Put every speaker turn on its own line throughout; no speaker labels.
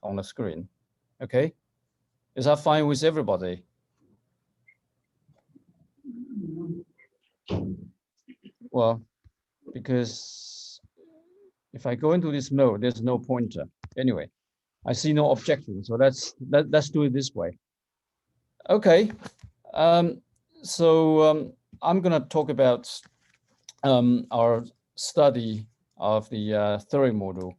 on the screen. Okay, is that fine with everybody? Well, because if I go into this mode, there's no pointer. Anyway, I see no objection, so let's do it this way. Okay, so I'm going to talk about our study of the theory model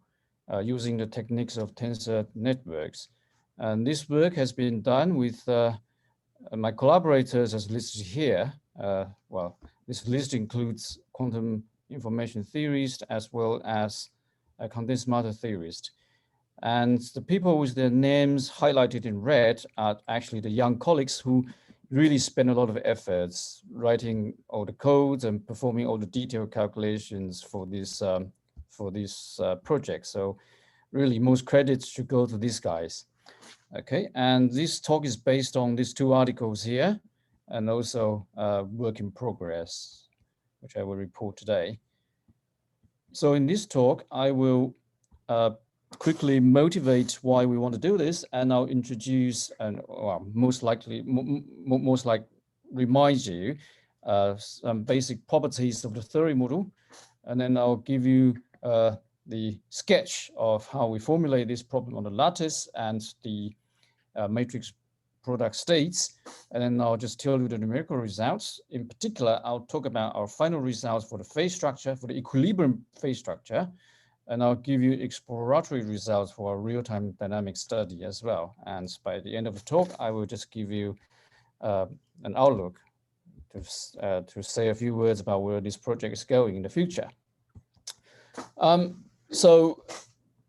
using the techniques of tensor networks. And this work has been done with my collaborators as listed here. Well, this list includes quantum information theorists as well as condensed matter theorists. And the people with their names highlighted in red are actually the young colleagues who really spend a lot of efforts writing all the codes and performing all the detailed calculations for this project. So really most credits should go to these guys. Okay, and this talk is based on these two articles here and also work in progress, which I will report today. So in this talk, I will quickly motivate why we want to do this, and I'll introduce and most likely remind you some basic properties of the theory model, and then I'll give you the sketch of how we formulate this problem on the lattice and the matrix product states, and then I'll just tell you the numerical results. In particular, I'll talk about our final results for the phase structure, for the equilibrium phase structure, and I'll give you exploratory results for a real-time dynamic study as well. And by the end of the talk, I will just give you an outlook to say a few words about where this project is going in the future.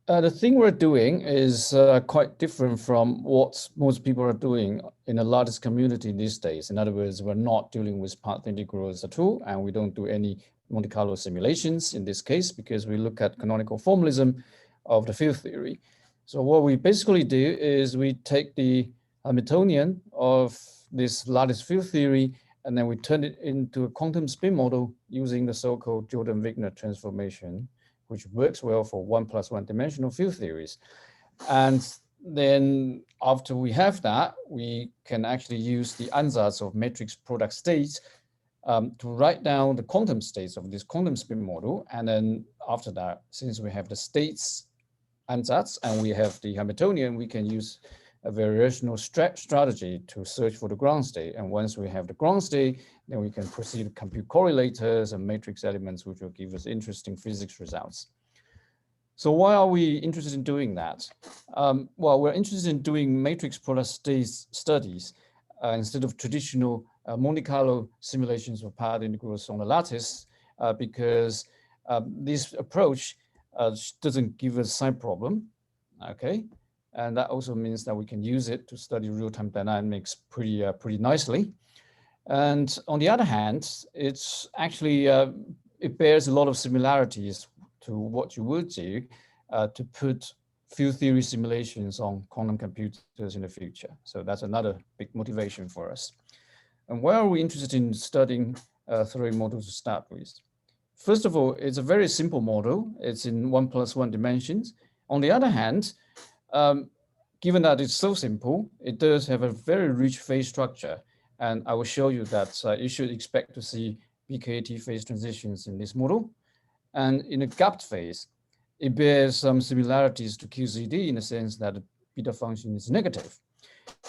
The thing we're doing is quite different from what most people are doing in the lattice community these days. In other words, we're not dealing with path integrals at all, and we don't do any Monte Carlo simulations in this case because we look at canonical formalism of the field theory. So what we basically do is we take the Hamiltonian of this lattice field theory and then we turn it into a quantum spin model using the so-called Jordan-Wigner transformation, which works well for 1+1 dimensional field theories. And then after we have that, we can actually use the ansatz of matrix product states to write down the quantum states of this quantum spin model. And then after that, since we have the states ansatz and we have the Hamiltonian, we can use a variational strategy to search for the ground state. And once we have the ground state, then we can proceed to compute correlators and matrix elements, which will give us interesting physics results. So why are we interested in doing that? Well, we're interested in doing matrix product states studies instead of traditional Monte Carlo simulations of path integrals on the lattice, because this approach doesn't give us sign problem, okay? And that also means that we can use it to study real-time dynamics pretty nicely. And on the other hand, it's actually, it bears a lot of similarities to what you would do to put field theory simulations on quantum computers in the future. So that's another big motivation for us. And why are we interested in studying theory models to start with? First of all, it's a very simple model. It's in 1+1 dimensions. On the other hand, given that it's so simple, it does have a very rich phase structure. And I will show you that you should expect to see BKT phase transitions in this model. And in a gapped phase, it bears some similarities to QCD in the sense that the beta function is negative.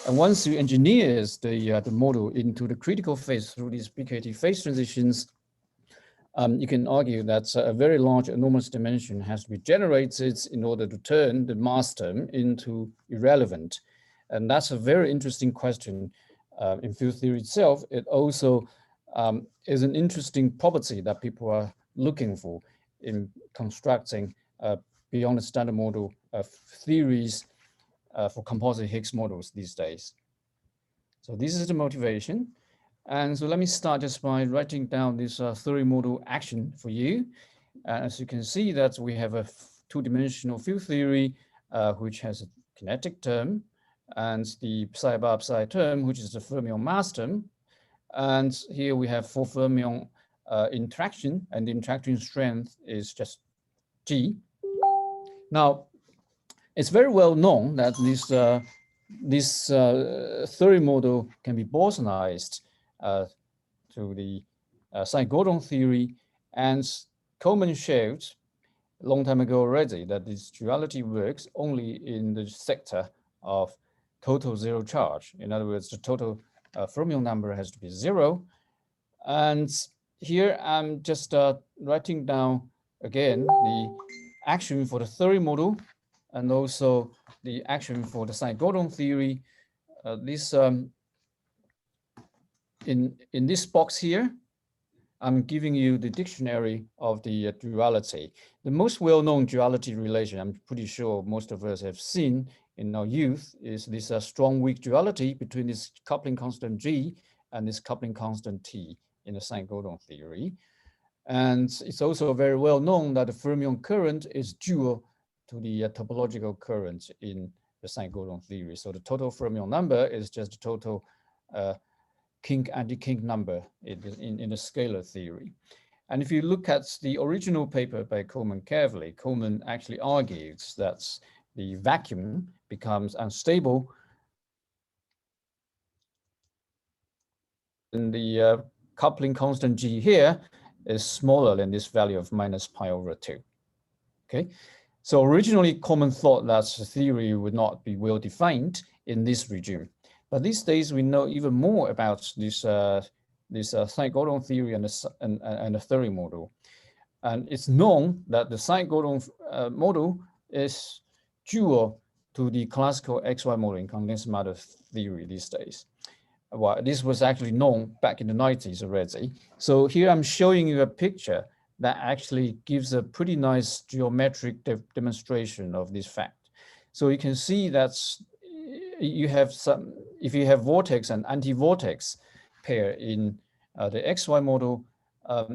And once you engineer the model into the critical phase through these BKT phase transitions, you can argue that a very large enormous dimension has to be generated in order to turn the mass term into irrelevant. And that's a very interesting question in field theory itself. It also is an interesting property that people are looking for in constructing beyond the standard model of theories for composite Higgs models these days. So this is the motivation. And so let me start just by writing down this theory model action for you. As you can see that we have a two-dimensional field theory, which has a kinetic term, and the psi bar psi term, which is the fermion mass term. And here we have 4 fermion interaction, and the interaction strength is just G. Now, it's very well known that this theory model can be Bostonized to the Sine-Gordon theory, and Coleman showed a long time ago already that this duality works only in the sector of total zero charge. In other words, the total fermion number has to be 0. And here I'm just writing down again the action for the theory model and also the action for the Sine-Gordon theory. In this box here, I'm giving you the dictionary of the duality. The most well-known duality relation, I'm pretty sure most of us have seen in our youth, is this strong-weak duality between this coupling constant G and this coupling constant T in the Sine-Gordon theory. And it's also very well known that the fermion current is dual to the topological current in the Sine-Gordon theory. So the total fermion number is just the total kink anti-kink number in the scalar theory. And if you look at the original paper by Coleman carefully, Coleman actually argues that the vacuum becomes unstable and the coupling constant G here is smaller than this value of -π/2. Okay, so originally Coleman thought that the theory would not be well defined in this regime. But these days, we know even more about this Sine-Gordon theory and the theory model. And it's known that the Sine-Gordon model is dual to the classical XY model in condensed matter theory these days. Well, this was actually known back in the 90s already. So here I'm showing you a picture that actually gives a pretty nice geometric demonstration of this fact. So you can see that you have if you have vortex and anti-vortex pair in the XY model,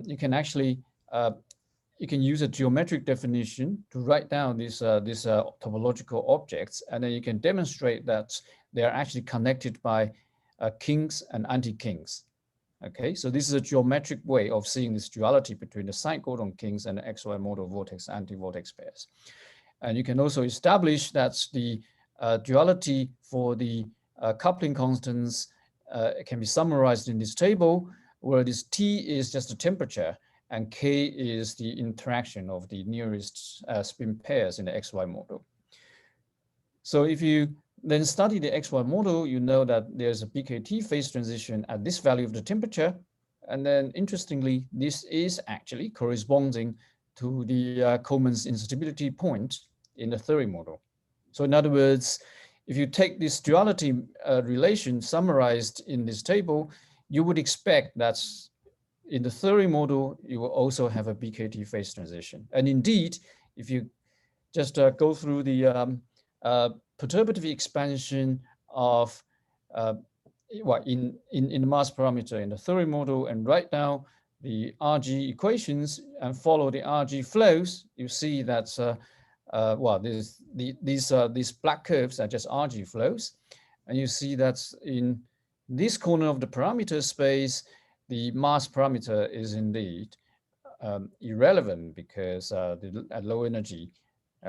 you can actually you can use a geometric definition to write down these topological objects, and then you can demonstrate that they are actually connected by kinks and anti-kinks. Okay, so this is a geometric way of seeing this duality between the Sine-Gordon kinks and the XY model vortex anti-vortex pairs. And you can also establish that the duality for the coupling constants can be summarized in this table, where this T is just the temperature and K is the interaction of the nearest spin pairs in the XY model. So if you then study the XY model, you know that there's a BKT phase transition at this value of the temperature. And then interestingly, this is actually corresponding to the Coleman's instability point in the theory model. So in other words, if you take this duality relation summarized in this table, you would expect that in the theory model, you will also have a BKT phase transition. And indeed, if you just go through the perturbative expansion of in the mass parameter in the theory model and write down the RG equations and follow the RG flows, you see that these black curves are just RG flows, and you see that in this corner of the parameter space, the mass parameter is indeed irrelevant because at low energy,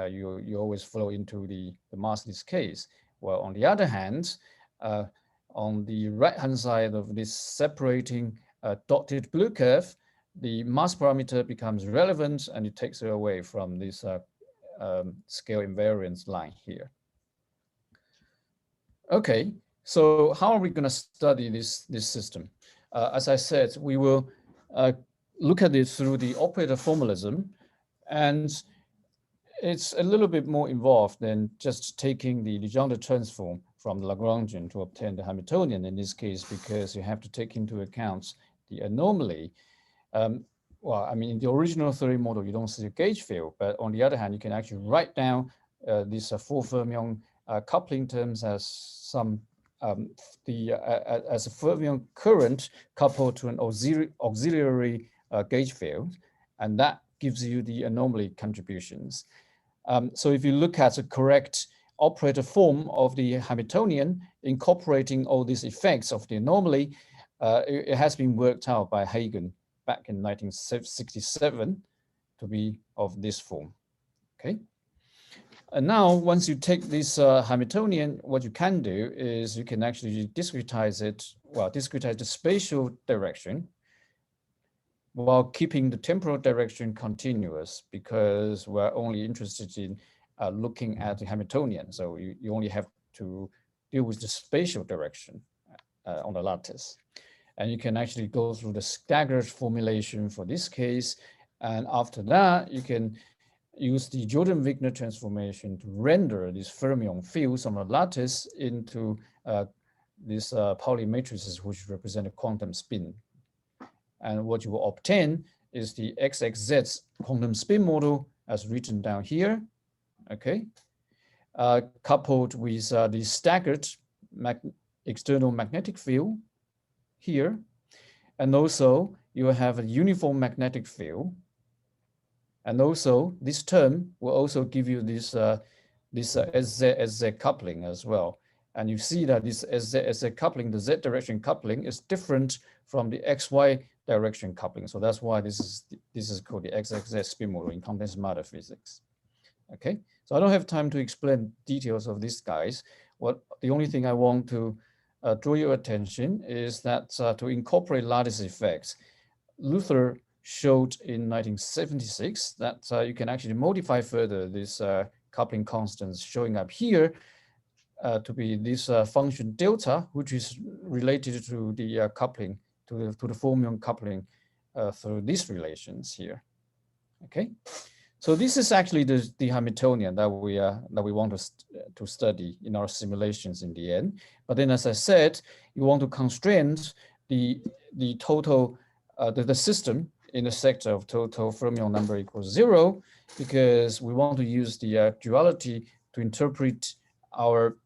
you always flow into the massless case. Well, on the other hand, on the right-hand side of this separating dotted blue curve, the mass parameter becomes relevant and it takes it away from this scale invariance line here. Okay, so how are we going to study this system? As I said, we will look at it through the operator formalism, and it's a little bit more involved than just taking the Legendre transform from the Lagrangian to obtain the Hamiltonian in this case, because you have to take into account the anomaly. Well, I mean, in the original theory model, you don't see a gauge field, but on the other hand, you can actually write down these 4 fermion coupling terms as some as a fermion current coupled to an auxiliary gauge field, and that gives you the anomaly contributions. So if you look at the correct operator form of the Hamiltonian, incorporating all these effects of the anomaly, it has been worked out by Hagen back in 1967 to be of this form. Okay. And now, once you take this Hamiltonian, what you can do is you can actually discretize it, well, discretize the spatial direction while keeping the temporal direction continuous, because we're only interested in looking at the Hamiltonian. So you only have to deal with the spatial direction on the lattice. And you can actually go through the staggered formulation for this case. And after that, you can use the Jordan-Wigner transformation to render these fermion fields on the lattice into these Pauli matrices, which represent a quantum spin. And what you will obtain is the XXZ quantum spin model as written down here, okay? Coupled with the staggered external magnetic field here. And also you have a uniform magnetic field. And also this term will also give you this, SZ coupling as well. And you see that this SZ coupling, the Z direction coupling, is different from the XY direction coupling. So that's why this is called the XXZ spin model in condensed matter physics. Okay, so I don't have time to explain details of these guys. The only thing I want to draw your attention is that to incorporate lattice effects, Luther showed in 1976 that you can actually modify further these coupling constants showing up here to be this function delta, which is related to the coupling, to the fermion coupling through these relations here. Okay, so this is actually the Hamiltonian that we want to study in our simulations in the end. But then, as I said, you want to constrain the total the system in the sector of total fermion number equals 0, because we want to use the duality to interpret our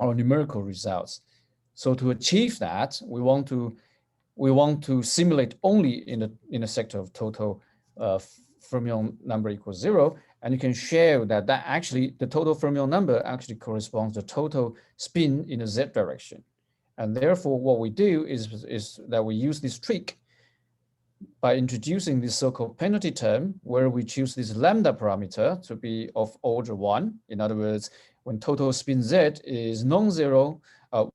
numerical results. So to achieve that, we want to simulate only in a sector of total fermion number equals 0, and you can show that actually the total fermion number actually corresponds to total spin in the Z direction. And therefore, what we do is that we use this trick by introducing this so-called penalty term, where we choose this lambda parameter to be of order 1. In other words, when total spin Z is non-zero,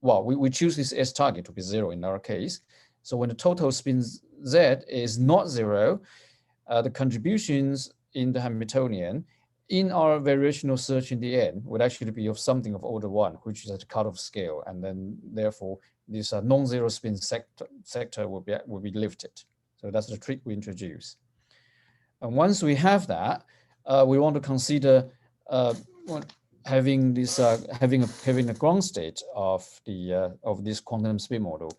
we choose this S target to be 0 in our case. So when the total spin Z is not 0, the contributions in the Hamiltonian in our variational search in the end would actually be of something of order 1, which is at the cutoff scale. And then therefore, this non-zero spin sector will be lifted. So that's the trick we introduce. And once we have that, we want to consider having a ground state of this quantum spin model,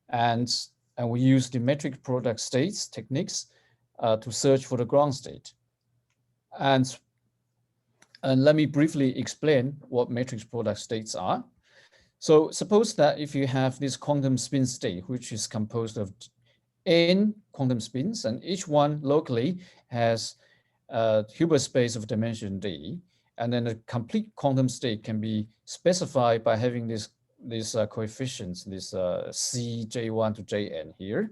and we use the metric product states techniques to search for the ground state. And let me briefly explain what matrix product states are. So suppose that if you have this quantum spin state, which is composed of n quantum spins, and each one locally has a Hilbert space of dimension d, and then a complete quantum state can be specified by having these coefficients, this c j1 to jn here.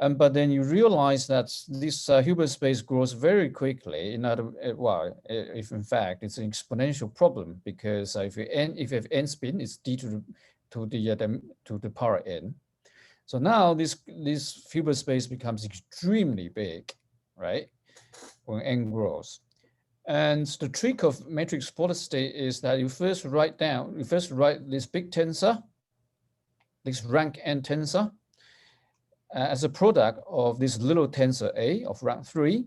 But then you realize that this Hilbert space grows very quickly. If in fact it's an exponential problem, because if you have n spin, it's d to the power n. So now this Hilbert space becomes extremely big, right? When n grows. And the trick of matrix product state is that you first write this big tensor, this rank n tensor, as a product of this little tensor A of rank 3,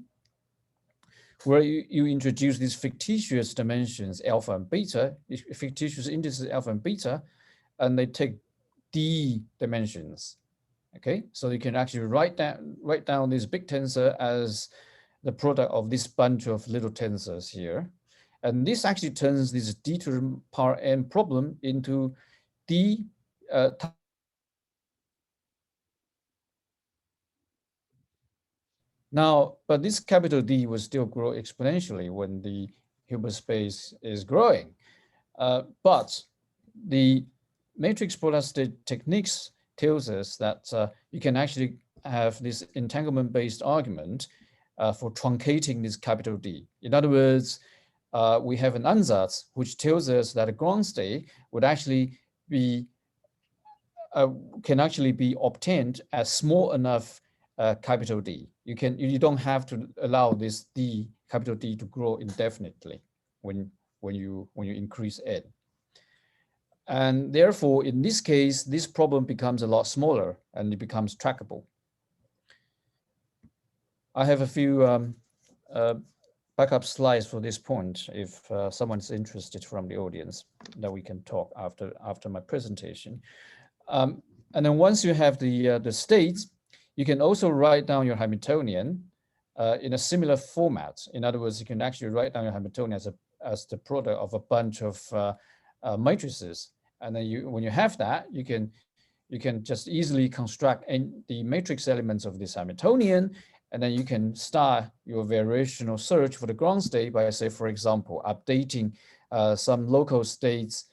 where you introduce these fictitious dimensions alpha and beta, fictitious indices alpha and beta, and they take d dimensions. Okay, so you can actually write down this big tensor as the product of this bunch of little tensors here. And this actually turns this d to the power n problem into d now, but this capital D will still grow exponentially when the Hilbert space is growing. But the matrix product state techniques tells us that you can actually have this entanglement-based argument for truncating this capital D. In other words, we have an ansatz which tells us that a ground state would actually be can actually be obtained at small enough capital D. You don't have to allow this D, capital D, to grow indefinitely when you increase n. And therefore, in this case, this problem becomes a lot smaller and it becomes trackable. I have a few backup slides for this point if someone's interested from the audience that we can talk after my presentation. And then once you have the states, you can also write down your Hamiltonian in a similar format. In other words, you can actually write down your Hamiltonian as the product of a bunch of matrices. And then when you have that, you can just easily construct the matrix elements of this Hamiltonian, and then you can start your variational search for the ground state by, say, for example, updating some local states,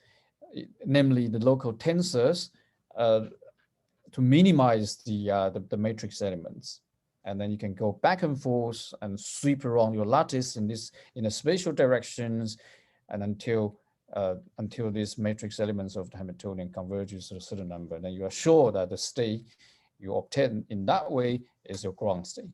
namely the local tensors, to minimize the matrix elements. And then you can go back and forth and sweep around your lattice in the spatial directions, and until these matrix elements of the Hamiltonian converges to a certain number. And then you are sure that the state you obtain in that way is your ground state.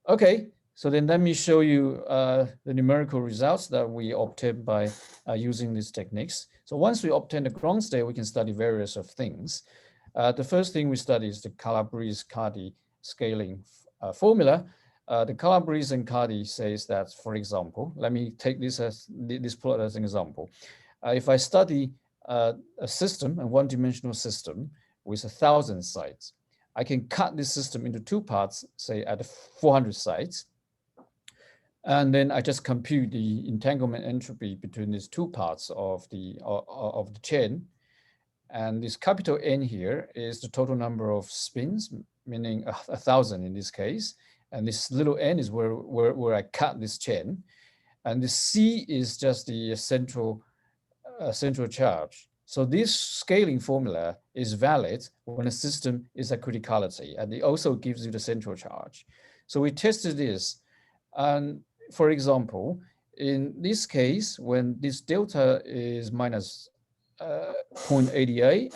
Okay, so then let me show you the numerical results that we obtained by using these techniques. So once we obtain the ground state, we can study various of things. The first thing we study is the Calabrese-Cardy scaling formula. The Calabrese and Cardy says that, for example, let me take this plot as an example. If I study a system, a one-dimensional system with 1,000 sites, I can cut this system into two parts, say at 400 sites. And then I just compute the entanglement entropy between these two parts of the chain. And this capital N here is the total number of spins, meaning 1,000 in this case. And this little n is where I cut this chain. And the C is just the central charge. So this scaling formula is valid when a system is at criticality, and it also gives you the central charge. So we tested this. And for example, in this case, when this delta is minus 0.88,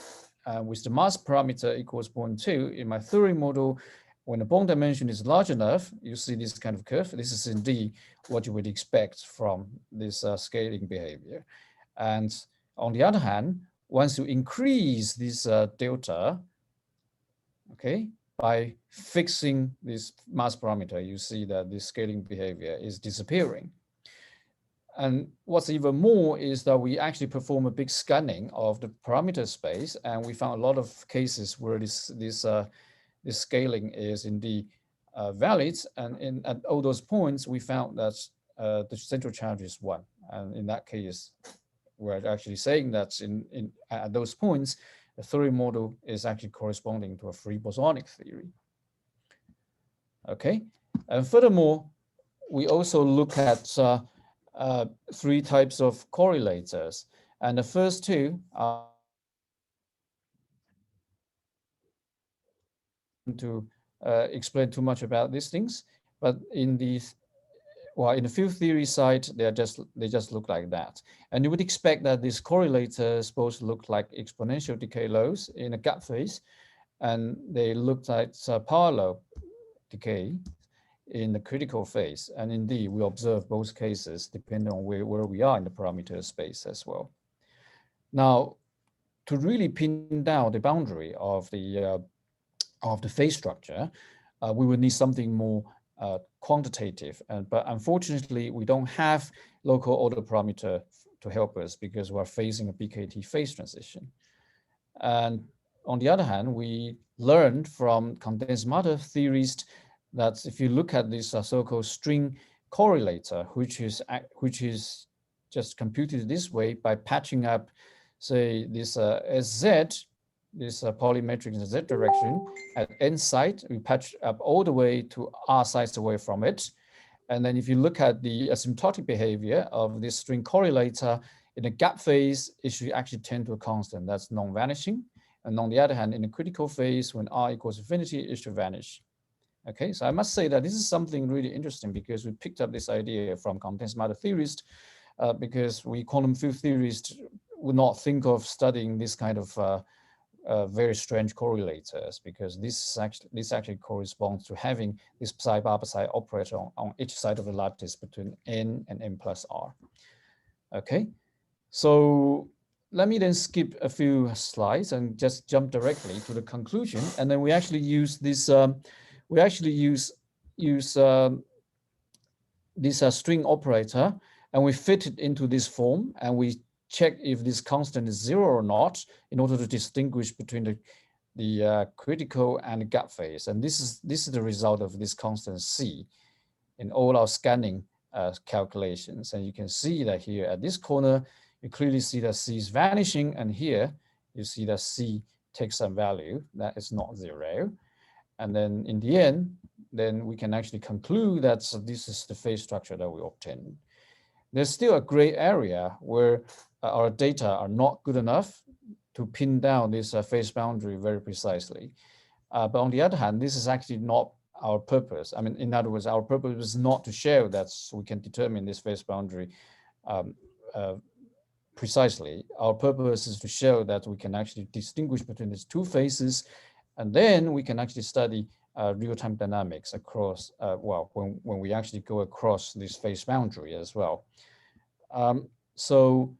with the mass parameter equals 0.2, in my theory model, when the bond dimension is large enough, you see this kind of curve. This is indeed what you would expect from this scaling behavior. And on the other hand, once you increase this delta, okay, by fixing this mass parameter, you see that this scaling behavior is disappearing. And what's even more is that we actually perform a big scanning of the parameter space, and we found a lot of cases where this scaling is indeed valid. And at all those points, we found that the central charge is 1. And in that case, we're actually saying that at those points, the theory model is actually corresponding to a free bosonic theory. Okay, and furthermore, we also look at 3 types of correlators, and the first 2 are to explain too much about these things, but in the field theory side, they just look like that. And you would expect that these correlators both look like exponential decay laws in a gap phase, and they look like parallel decay in the critical phase. And indeed, we observe both cases depending on where we are in the parameter space as well. Now, to really pin down the boundary of the phase structure, we would need something more quantitative, but unfortunately, we don't have local order parameter to help us because we're facing a BKT phase transition. And on the other hand, we learned from condensed matter theorists that if you look at this so-called string correlator, which is just computed this way by patching up, say, this SZ, this polymetric in the Z direction at N site, we patch up all the way to R sites away from it. And then if you look at the asymptotic behavior of this string correlator in a gap phase, it should actually tend to a constant that's non-vanishing. And on the other hand, in a critical phase, when R equals infinity, it should vanish. Okay, so I must say that this is something really interesting because we picked up this idea from condensed matter theorists, because we quantum field theorists would not think of studying this kind of very strange correlators, because this actually corresponds to having this psi bar psi operator on each side of the lattice between n and n plus r. Okay, so let me then skip a few slides and just jump directly to the conclusion, and then we actually use this. We actually use this string operator, and we fit it into this form, and we check if this constant is 0 or not in order to distinguish between the critical and the gap phase. And this is the result of this constant C in all our scanning calculations. And you can see that here at this corner, you clearly see that C is vanishing, and here you see that C takes some value that is not 0. And then in the end, then we can actually conclude that this is the phase structure that we obtain. There's still a gray area where our data are not good enough to pin down this phase boundary very precisely. But on the other hand, this is actually not our purpose. I mean, in other words, our purpose is not to show that we can determine this phase boundary precisely. Our purpose is to show that we can actually distinguish between these two phases, and then we can actually study real-time dynamics across, when we actually go across this phase boundary as well. So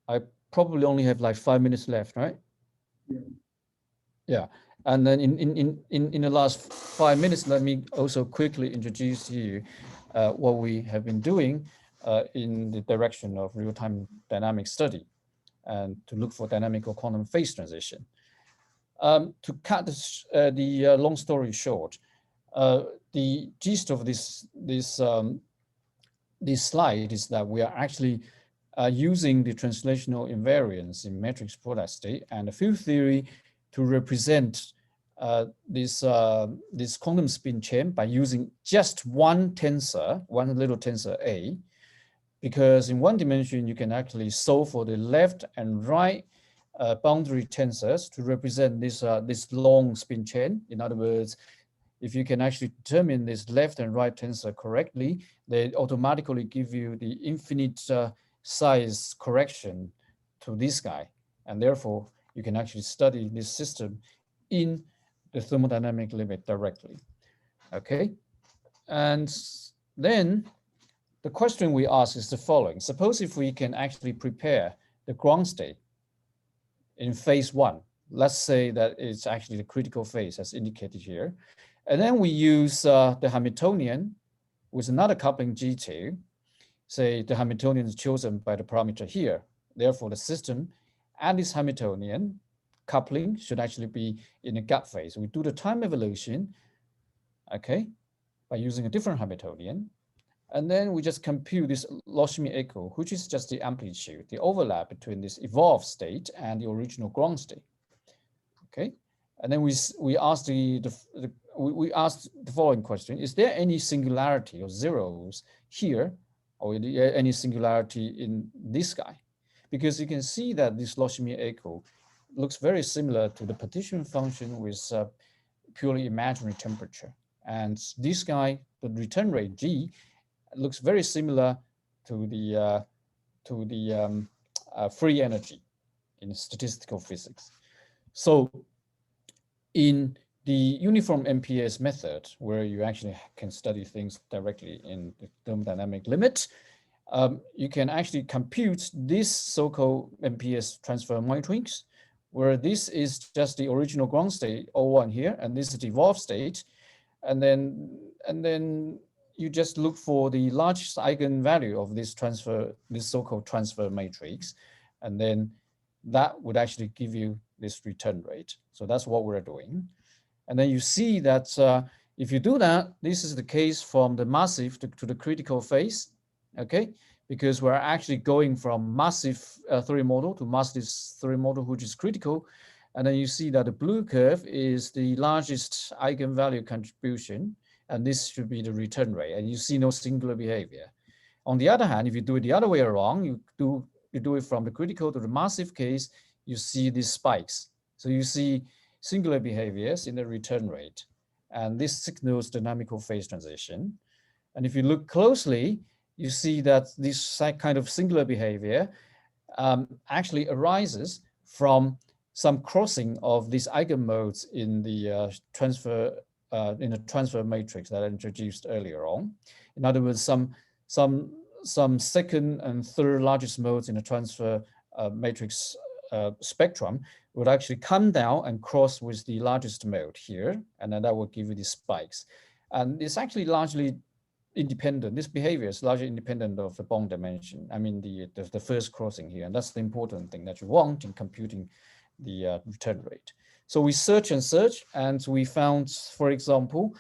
I probably only have like 5 minutes left, right? Yeah. And then in the last 5 minutes, let me also quickly introduce to you what we have been doing in the direction of real-time dynamic study and to look for dynamical quantum phase transition. To cut the long story short, the gist of this slide is that we are actually using the translational invariance in matrix product state and the field theory to represent this quantum spin chain by using just one tensor, one little tensor A, because in one dimension you can actually solve for the left and right boundary tensors to represent this long spin chain. In other words, if you can actually determine this left and right tensor correctly, they automatically give you the infinite size correction to this guy. And therefore, you can actually study this system in the thermodynamic limit directly. Okay. And then the question we ask is the following. Suppose if we can actually prepare the ground state in phase 1, let's say that it's actually the critical phase as indicated here. And then we use the Hamiltonian with another coupling G2. Say the Hamiltonian is chosen by the parameter here. Therefore, the system and this Hamiltonian coupling should actually be in a gap phase. We do the time evolution, okay, by using a different Hamiltonian. And then we just compute this Loschmidt echo, which is just the amplitude, the overlap between this evolved state and the original ground state. Okay, and then we ask we asked the following question: is there any singularity or zeros here, or any singularity in this guy? Because you can see that this Loschmidt echo looks very similar to the partition function with purely imaginary temperature, and this guy, the return rate G, looks very similar to the free energy in statistical physics. So in the uniform MPS method, where you actually can study things directly in the thermodynamic limit, you can actually compute this so-called MPS transfer matrix, where this is just the original ground state, O1 here, and this is the evolved state. And then you just look for the largest eigenvalue of this so-called transfer matrix, and then that would actually give you this return rate. So that's what we're doing. And then you see that if you do that, this is the case from the massive to the critical phase, okay? Because we're actually going from massive theory model to massless theory model, which is critical. And then you see that the blue curve is the largest eigenvalue contribution, and this should be the return rate, and you see no singular behavior. On the other hand, if you do it the other way around, you do it from the critical to the massive case, you see these spikes. So you see singular behaviors in the return rate. and this signals dynamical phase transition. And if you look closely, you see that this kind of singular behavior actually arises from some crossing of these eigenmodes in the transfer matrix that I introduced earlier on. In other words, some second and third largest modes in the transfer matrix spectrum would actually come down and cross with the largest mode here, and then that will give you these spikes. And it's actually largely independent. This behavior is largely independent of the bond dimension. I mean, the first crossing here, and that's the important thing that you want in computing the return rate. So we search and search, and we found, for example,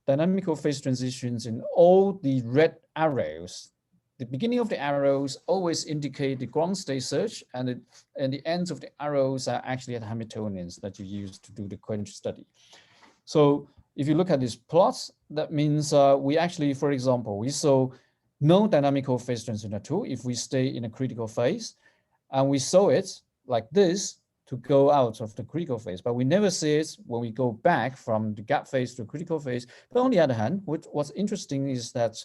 dynamical phase transitions in all the red arrows. The beginning of the arrows always indicate the ground state search, and the ends of the arrows are actually at Hamiltonians that you use to do the quench study. So if you look at these plots, that means we actually, for example, we saw no dynamical phase transition at all if we stay in a critical phase, and we saw it like this to go out of the critical phase, but we never see it when we go back from the gap phase to critical phase. But on the other hand, what's interesting is that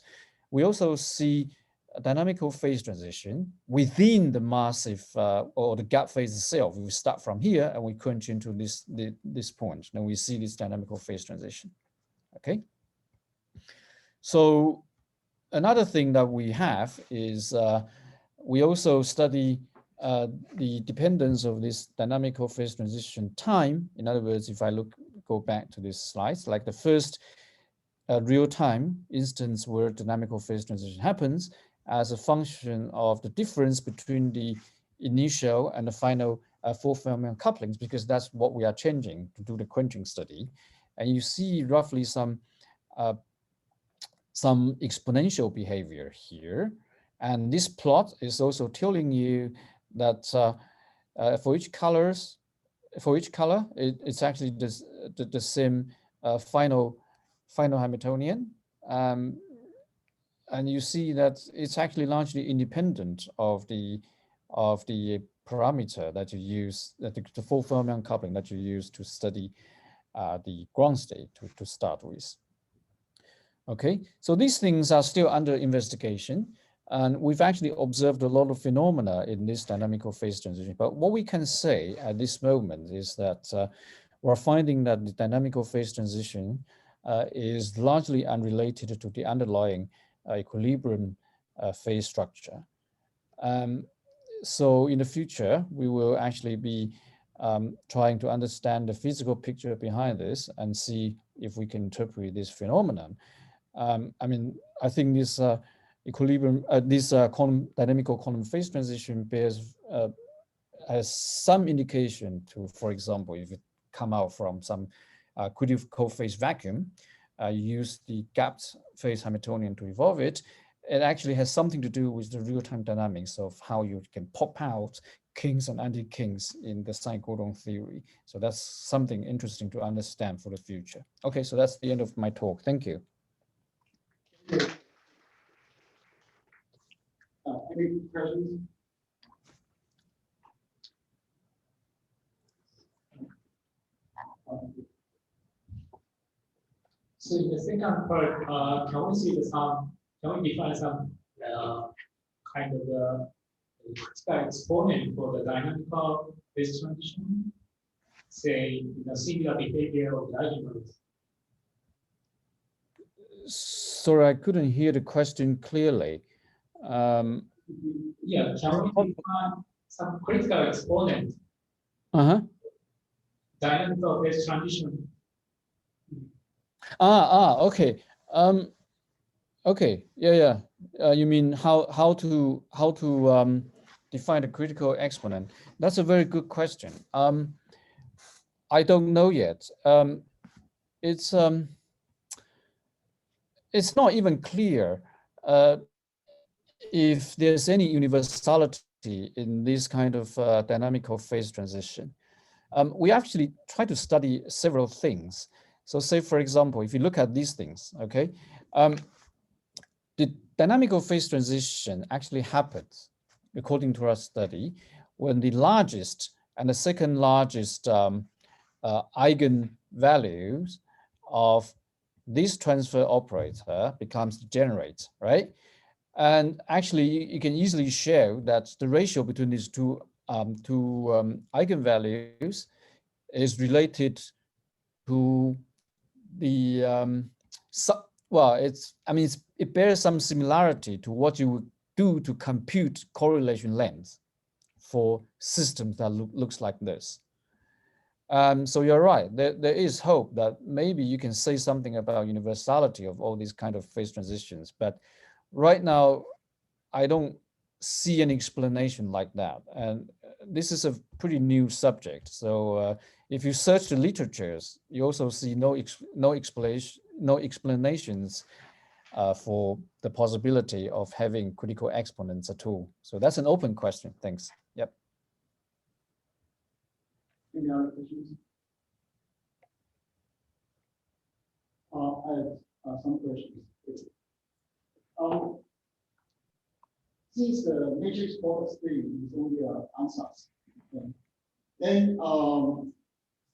we also see a dynamical phase transition within the massive or the gap phase itself. We start from here and we quench into this point, then we see this dynamical phase transition. Okay. So another thing that we have is we also study the dependence of this dynamical phase transition time. In other words, if I go back to this slides, like the first real-time instance where dynamical phase transition happens as a function of the difference between the initial and the final full fermion couplings, because that's what we are changing to do the quenching study. And you see roughly some exponential behavior here. And this plot is also telling you that for each color, it's actually the same final Hamiltonian. And you see that it's actually largely independent of the parameter that you use, the full fermion coupling that you use to study the ground state to start with. Okay, so these things are still under investigation, and we've actually observed a lot of phenomena in this dynamical phase transition. But what we can say at this moment is that we're finding that the dynamical phase transition is largely unrelated to the underlying equilibrium phase structure. So in the future, we will actually be trying to understand the physical picture behind this and see if we can interpret this phenomenon. I mean, I think this equilibrium, dynamical quantum phase transition has some indication to, for example, if it come out from some critical phase vacuum, you use the gapped phase Hamiltonian to evolve it. It actually has something to do with the real-time dynamics of how you can pop out kings and anti-kings in the sign-codon theory. So that's something interesting to understand for the future. Okay, so that's the end of my talk. Thank you.
Any questions? So in the second part, can we see can we define some kind of critical exponent for the dynamical phase transition? Say, singular behavior of the eigenvalues.
Sorry, I couldn't hear the question clearly.
Yeah, can we define some critical exponent? Dynamical phase transition.
Okay. Okay. Yeah. You mean how to define the critical exponent? That's a very good question. I don't know yet. It's not even clear if there's any universality in this kind of dynamical phase transition. We actually try to study several things. So say, for example, if you look at these things, okay, the dynamical phase transition actually happens, according to our study, when the largest and the second largest eigenvalues of this transfer operator becomes degenerate, right? And actually, you can easily show that the ratio between these two eigenvalues is related to the well, it bears some similarity to what you would do to compute correlation length for systems that looks like this. So you're right. There is hope that maybe you can say something about universality of all these kind of phase transitions, but right now I don't see an explanation like that. And this is a pretty new subject. So if you search the literatures, you also see no explanations for the possibility of having critical exponents at all. So that's an open question. Thanks. Yep.
Any other questions? I have some questions. Since the matrix product state is only answers, okay, then to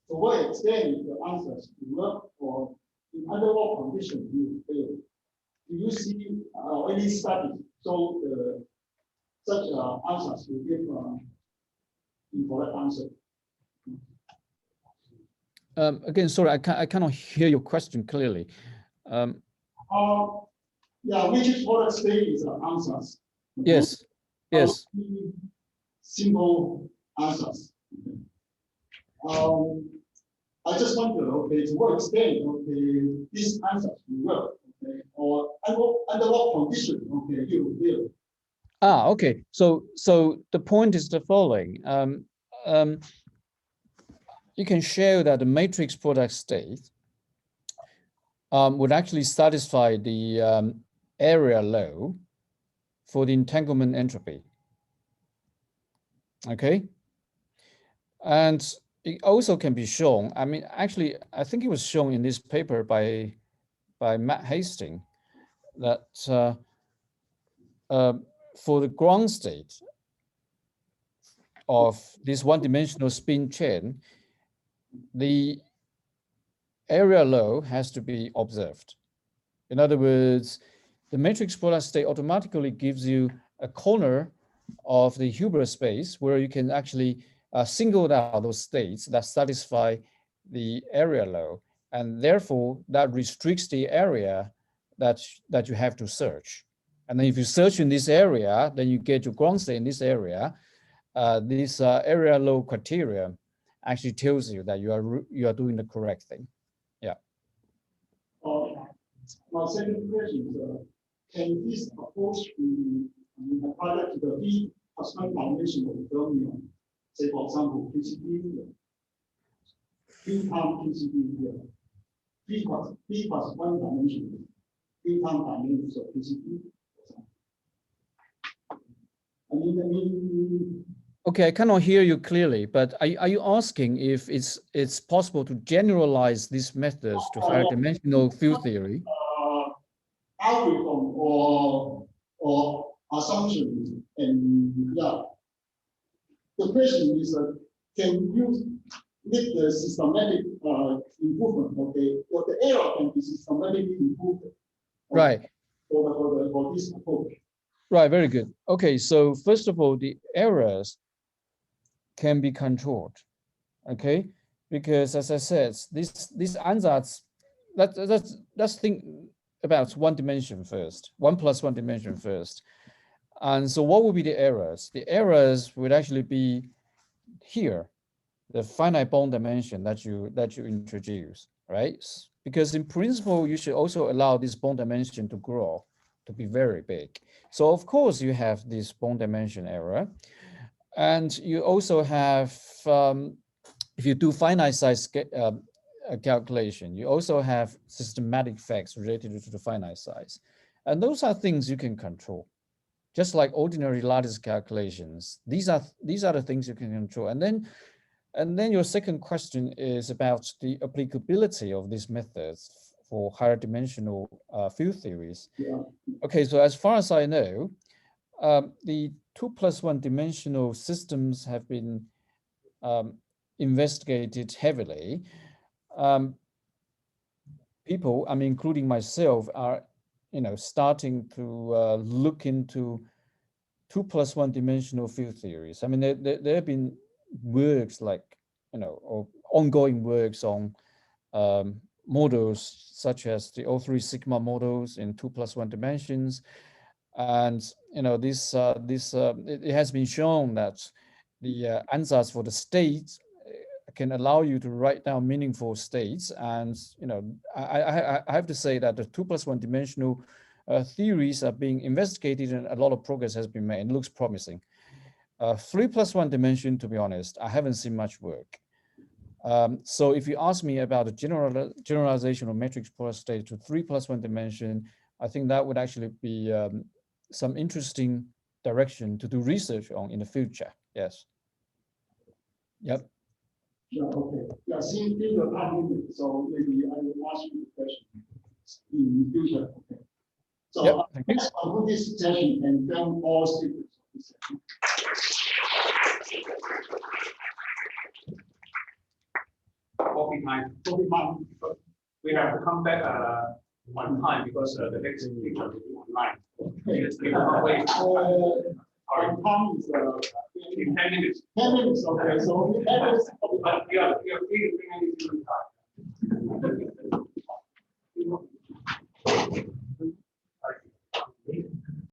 what extent the answers work, or in other what conditions you fail? Do you see any studies so such answers will give incorrect answer?
Again, sorry, I cannot hear your question clearly.
Yeah, matrix product state is answers. Okay?
Yes, yes.
Simple answers. Okay. I just wonder, okay, to what extent, okay, these answers will work, okay, or under what condition, okay, you will.
Okay. So the point is the following. You can show that the matrix product state would actually satisfy the area law for the entanglement entropy. Okay. And it also can be shown, I mean, actually, I think it was shown in this paper by Matt Hastings that for the ground state of this one-dimensional spin chain, the area law has to be observed. In other words, the matrix product state automatically gives you a corner of the Hilbert space where you can actually single out those states that satisfy the area law, and therefore that restricts the area that you have to search. And then if you search in this area, then you get your ground state in this area. This area law criteria actually tells you that you are doing the correct thing. Yeah.
My second question is, can this approach be applied to the V plus one dimensional fermion? Say, for example, PCB here, V times PCB here, V plus one dimension, V times dimensions of PCB.
Okay, I cannot hear you clearly, but are you asking if it's possible to generalize these methods to higher dimensional field theory?
Algorithm or assumption, and yeah. The question is, can you make the systematic improvement? Okay, or the error can be systematically improved.
Right.
For this approach.
Right. Very good. Okay. So first of all, the errors can be controlled. Okay, because as I said, these ansatz, let's think about one dimension first, 1 plus 1 dimension first. And so what would be the errors? The errors would actually be here, the finite bond dimension that you introduce, right? Because in principle, you should also allow this bond dimension to grow, to be very big. So of course you have this bond dimension error. And you also have, if you do finite size calculation, you also have systematic effects related to the finite size. And those are things you can control. Just like ordinary lattice calculations, these are the things you can control. And then your second question is about the applicability of these methods for higher dimensional field theories.
Yeah.
Okay, so as far as I know, the 2 plus 1 dimensional systems have been investigated heavily. people, I mean, including myself, are, starting to look into 2+1 dimensional field theories. I mean, there have been works like, or ongoing works on models such as the O3 sigma models in 2+1 dimensions. And, it has been shown that the ansatz for the states can allow you to write down meaningful states. And, I have to say that the 2+1 dimensional theories are being investigated and a lot of progress has been made. It looks promising. 3+1 dimension, to be honest, I haven't seen much work. So if you ask me about the generalization of matrix polar state to 3+1 dimension, I think that would actually be some interesting direction to do research on in the future. Yes. Yep.
Yeah, okay. Yeah, since you are having it, so maybe I will ask you the question in the future. Okay. So
yep, thank you.
Next on this session and then all speakers of this session.
Copy time. We have to come back one time because the next speaker will be online. Wait.
Our time is
in 10 minutes.
10 minutes. Okay, so we have
But we are free to bring anything.